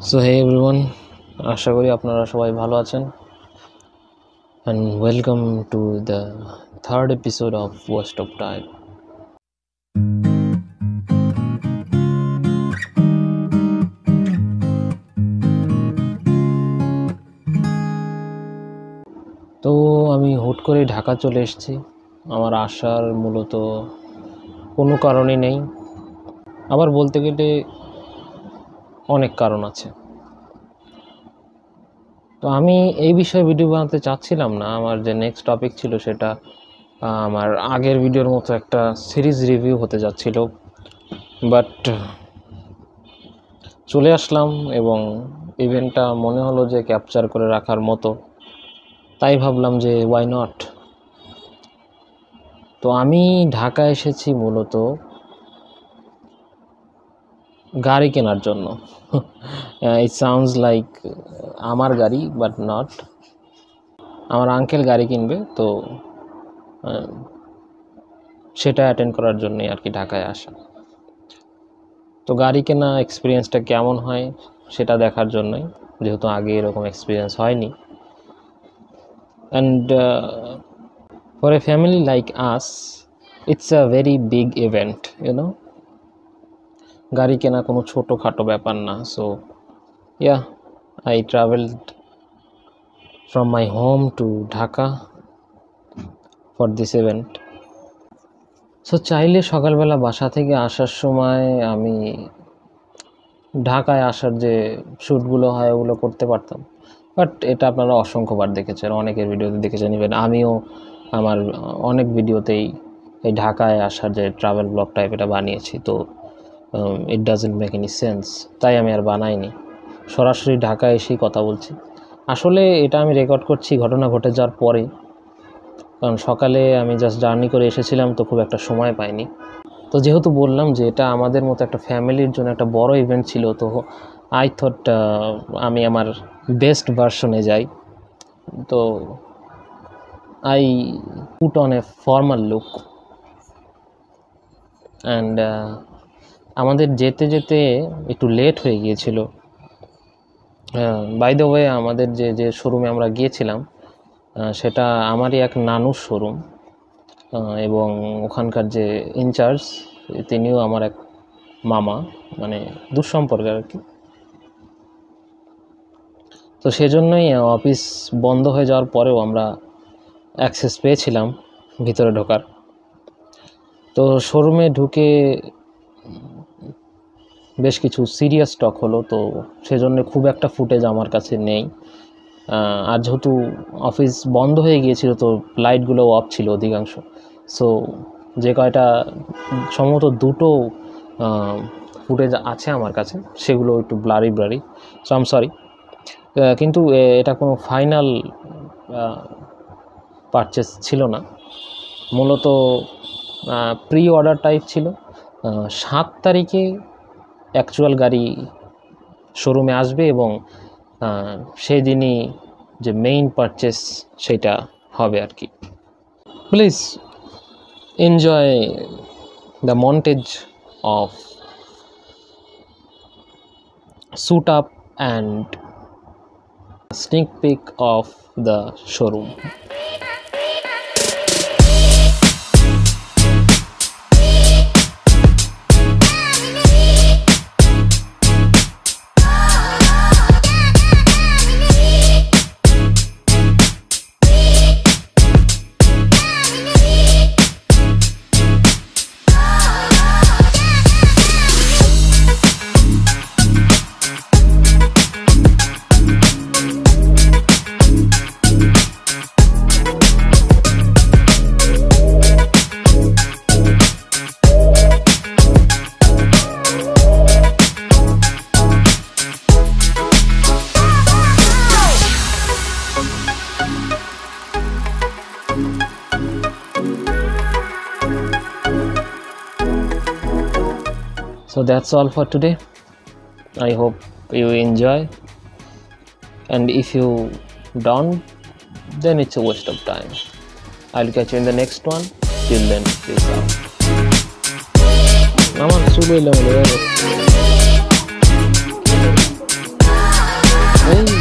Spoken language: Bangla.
So hey everyone, আশা করি আপনারা সবাই ভালো আছেন and welcome to the third episode of Waste of Time. তো আমি হুট করে ঢাকা চলে এসেছি। আমার আসার মূলত কোনো কারণই নেই, আবার বলতে গেলে অনেক কারণ আছে। তো আমি এই বিষয়ে ভিডিও বানাতে চাচ্ছিলাম না। আমার যে নেক্সট টপিক ছিল সেটা আমার আগের ভিডিওর মতো একটা সিরিজ রিভিউ হতে যাচ্ছিল, বাট চলে আসলাম এবং ইভেন্টটা মনে হলো যে ক্যাপচার করে রাখার মতো, তাই ভাবলাম যে ওয়াই নট। তো আমি ঢাকা এসেছি মূলত গাড়ি কেনার জন্য। ইট সাউন্ডস লাইক আমার গাড়ি, বাট নট। আমার আঙ্কেল গাড়ি কিনবে, তো সেটা অ্যাটেন্ড করার জন্যই আর কি ঢাকায় আসা। তো গাড়ি কেনা এক্সপিরিয়েন্সটা কেমন হয় সেটা দেখার জন্যই, যেহেতু আগে এরকম এক্সপিরিয়েন্স হয়নি। And for a family like us it's a very big event, you know. গাড়ি কেনা কোনো ছোটোখাটো ব্যাপার না। So yeah, I travelled from my home to Dhaka for this event. So চাইলে সকালবেলা বাসা থেকে আসার সময় আমি ঢাকায় আসার যে শ্যুটগুলো হয় ওগুলো করতে পারতাম, বাট এটা আপনারা অসংখ্যবার দেখেছেন, অনেকের ভিডিওতে দেখেছেন। ইভেন আমিও আমার অনেক ভিডিওতেই এই ঢাকায় আসার যে ট্রাভেল ব্লগ টাইপ এটা বানিয়েছি। তো it doesn't make any sense, তাই আমি আর বানাইনি। সরাসরি ঢাকায় এসেই কথা বলছি। আসলে এটা আমি রেকর্ড করছি ঘটনা ঘটে যাওয়ার পরে, কারণ সকালে আমি জাস্ট জার্নি করে এসেছিলাম, তো খুব একটা সময় পাইনি। তো যেহেতু বললাম যে এটা আমাদের মতো একটা ফ্যামিলির জন্য একটা বড় ইভেন্ট ছিল, তো আই থট আমি আমার বেস্ট ভার্সনে যাই। তো I put on a formal look and আমাদের যেতে যেতে একটু লেট হয়ে গিয়েছিল। বাই দ্য ওয়ে, আমাদের যে শোরুমে আমরা গিয়েছিলাম সেটা আমারই এক নানুর শোরুম, এবং ওখানকার যে ইনচার্জ তিনিও আমার এক মামা, মানে দুঃসম্পর্কের আর কি। তো সেজন্যই অফিস বন্ধ হয়ে যাওয়ার পরেও আমরা অ্যাক্সেস পেয়েছিলাম ভিতরে ঢোকার। তো শোরুমে ঢুকে বেশ কিছু সিরিয়াস টক হলো, তো সেজন্য খুব একটা ফুটেজ আমার কাছে নেই। আর যেহেতু অফিস বন্ধ হয়ে গিয়েছিল, তো লাইটগুলো অফ ছিল অধিকাংশ। সো যে কয়টা সম্ভবত দুটো ফুটেজ আছে আমার কাছে, সেগুলো একটু ব্লারি। সো আম সরি, কিন্তু এটা কোনো ফাইনাল পারচেস ছিল না, মূলত প্রি অর্ডার টাইপ ছিল। 7 তারিখে অ্যাকচুয়াল গাড়ি শোরুমে আসবে এবং সেই দিনই যে মেইন পারচেস সেটা হবে আর কি। Please enjoy the montage of suit up and sneak peek of the showroom. So that's all for today. I hope you enjoy, and if you don't, then it's a waste of time. I'll catch you in the next one. Till then, peace out. আমার চুল এলোমেলো হয়ে গেছে। এই